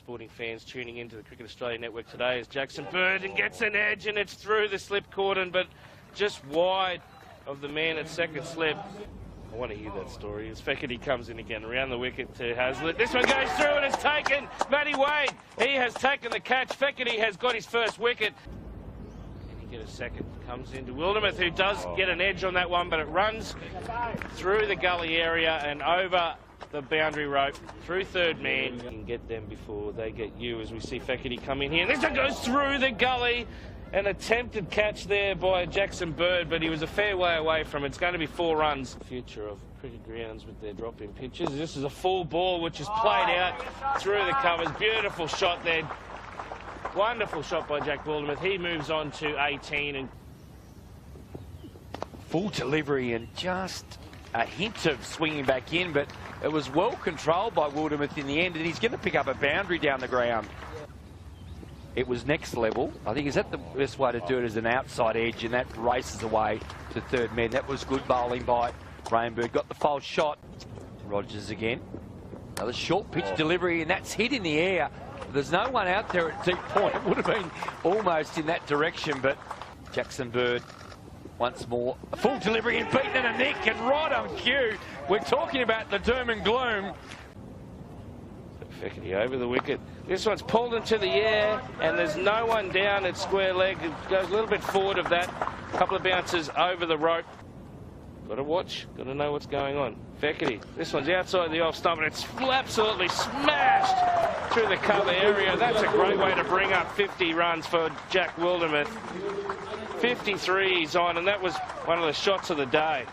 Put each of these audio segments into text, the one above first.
sporting fans tuning into the Cricket Australia Network today as Jackson Bird and gets an edge, and it's through the slip cordon, but just wide of the man at second slip. I want to hear that story as Feckerty comes in again around the wicket to Hazlitt. This one goes through and it's taken. Matty Wade, he has taken the catch. Feckerty has got his first wicket. And he get a second. Comes into Wildermuth, who does get an edge on that one, but it runs through the gully area and over the boundary rope through third man. You can get them before they get you, as we see Feckerty come in here. And this one goes through the gully. An attempted catch there by Jackson Bird, but he was a fair way away from it. It's going to be 4 runs. Future of cricket grounds with their drop-in pitches. This is a full ball which is played out through the covers. Beautiful shot there. Wonderful shot by Jack Wildermuth. He moves on to 18 and full delivery and just a hint of swinging back in, but it was well controlled by Wildermuth in the end, and he's going to pick up a boundary down the ground. It was next level. I think, is that the best way to do it, as an outside edge, and that races away to third man. That was good bowling by Rainbird. Got the false shot. Rogers again. Another short pitch delivery, and that's hit in the air. There's no one out there at deep point. It would have been almost in that direction, but Jackson Bird once more. A full delivery and beaten in a nick, and right on cue. We're talking about the doom and gloom. Feckerty over the wicket. This one's pulled into the air, and there's no one down at square leg. It goes a little bit forward of that. A couple of bounces over the rope. Got to watch, got to know what's going on. Feckerty, this one's outside the off stump, and it's absolutely smashed through the cover area. That's a great way to bring up 50 runs for Jack Wildermuth. 53 he's on, and that was one of the shots of the day.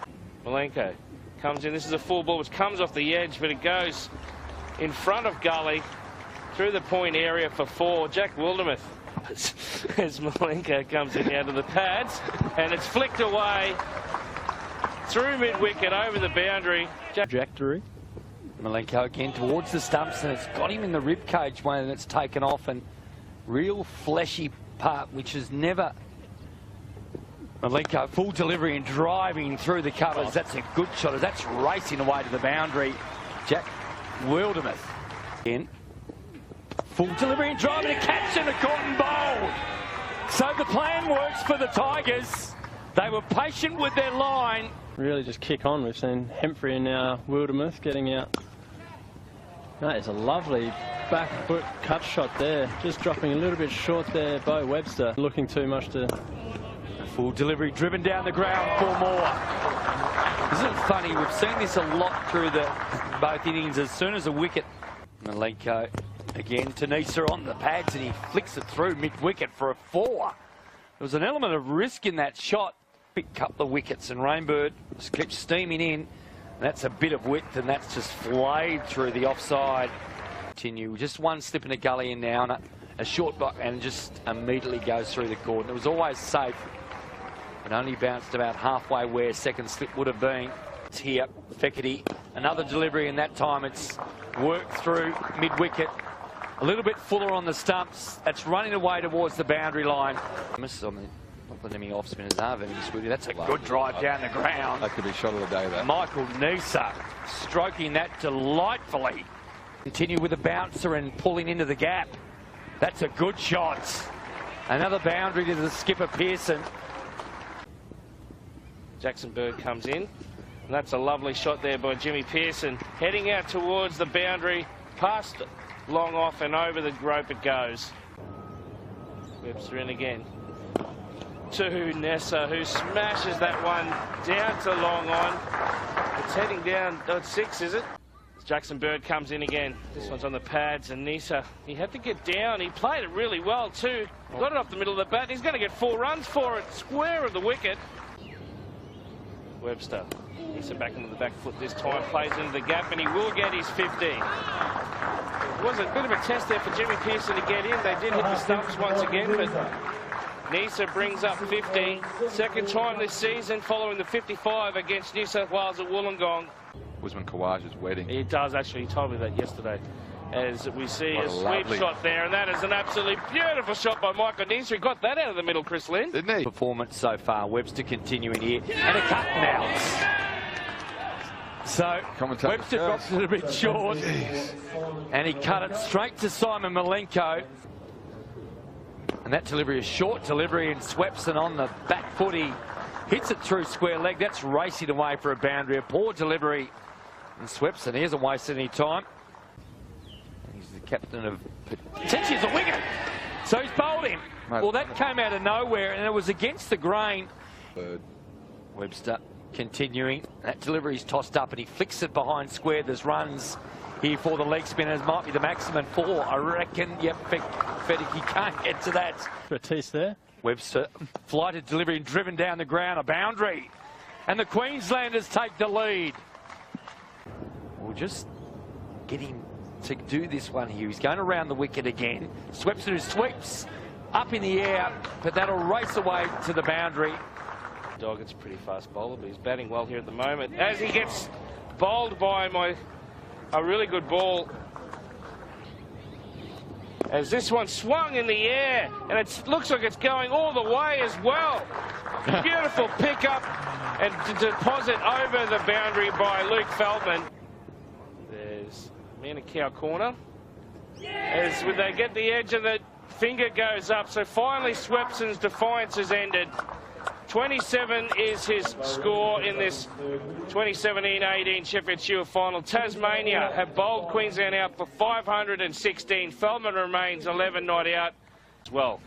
Malenko comes in. This is a full ball which comes off the edge, but it goes in front of gully through the point area for 4. Jack Wildermuth, as Malenko comes in out of the pads, and it's flicked away through mid-wicket over the boundary. Trajectory. Malenko again towards the stumps, and it's got him in the rib cage when it's taken off, and real fleshy part which is never. Malenko full delivery and driving through the covers. That's a good shot. That's racing away to the boundary. Jack Wildermuth in. Full delivery and driving a catch in the cotton bowl. So the plan works for the Tigers. They were patient with their line. Really just kick on. We've seen Hemphrey and now Wildermuth getting out. That is a lovely back foot cut shot there. Just dropping a little bit short there by Webster. Looking too much to... Full delivery driven down the ground for more. Isn't it funny? We've seen this a lot through both innings. As soon as a wicket, Malenko again, Tanisa on the pads, and he flicks it through mid-wicket for a 4. There was an element of risk in that shot. Pick up the wickets, and Rainbird just keeps steaming in. That's a bit of width, and that's just flayed through the offside. Continue. Just one slip in the gully in now, and a short block, and just immediately goes through the cordon. It was always safe. It only bounced about halfway where second slip would have been. It's here, Feckerty, another delivery, and that time it's worked through mid-wicket. A little bit fuller on the stumps. That's running away towards the boundary line. Misses on the, not letting any off spinners are very good. That's a good drive down the ground. That could be shot of the day, that. Michael Nisa stroking that delightfully. Continue with a bouncer and pulling into the gap. That's a good shot. Another boundary to the skipper, Pearson. Jackson Bird comes in, and that's a lovely shot there by Jimmy Pearson. Heading out towards the boundary, past long off and over the rope it goes. Webster in again to Nessa, who smashes that one down to long on. It's heading down, oh, it's 6, is it? Jackson Bird comes in again. This one's on the pads, and Nisa, he had to get down. He played it really well too. Got it off the middle of the bat. He's going to get 4 runs for it, square of the wicket. Webster, Nisa back into the back foot this time, plays into the gap, and he will get his 50. It was a bit of a test there for Jimmy Pearson to get in. They did hit the stumps once again, but Nisa brings up 50. Second time this season, following the 55 against New South Wales at Wollongong. Usman Khawaja's wedding. He does, actually. He told me that yesterday. As we see a sweep shot there, and that is an absolutely beautiful shot by Michael Nisa. He got that out of the middle, Chris Lynn. Didn't he? Performance so far. Webster continuing here, and a cut and out. So Webster drops it a bit short. And he cut it straight to Simon Malenko. And that delivery is short delivery, and Swepson on the back foot. He hits it through square leg. That's racing away for a boundary. A poor delivery. And Swepson, he hasn't wasted any time. He's the captain of potentially the wicket. So he's bowled him. Well, that came out of nowhere, and it was against the grain. Webster continuing. That delivery's tossed up, and he flicks it behind square. There's runs here for the leg spinners. Might be the maximum 4, I reckon. Yep, Fedicki can't get to that. Batiste there. Webster flighted delivery and driven down the ground, a boundary. And the Queenslanders take the lead. We'll just get him to do this one here. He's going around the wicket again. Swepson who sweeps up in the air, but that'll race away to the boundary. Doggett's a pretty fast bowler, but he's batting well here at the moment. As he gets bowled by a really good ball. As this one swung in the air, and it looks like it's going all the way as well. Beautiful pickup and deposit over the boundary by Luke Feldman. There's Manukau corner. As they get the edge of the finger goes up, so finally Swepson's defiance has ended. 27 is his score in this 2017-18 Sheffield Shield Final. Tasmania have bowled Queensland out for 516. Feldman remains 11 not out as well.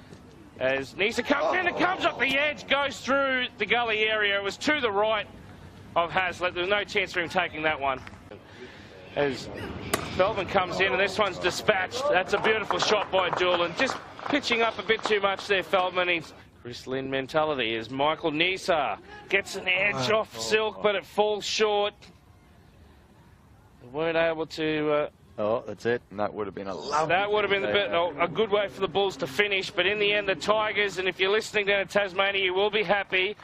As Nisa comes in, it comes up the edge, goes through the gully area. It was to the right of Hazlitt. There was no chance for him taking that one. As Feldman comes in, and this one's dispatched. That's a beautiful shot by Doolan. Just pitching up a bit too much there, Feldman. He's Chris Lynn mentality as Michael Nisa gets an edge off Silk, but it falls short. They weren't able to... oh, that's it. And that would have been a lovely... That would have been a good way for the Bulls to finish, but in the end, the Tigers, and if you're listening down in Tasmania, you will be happy.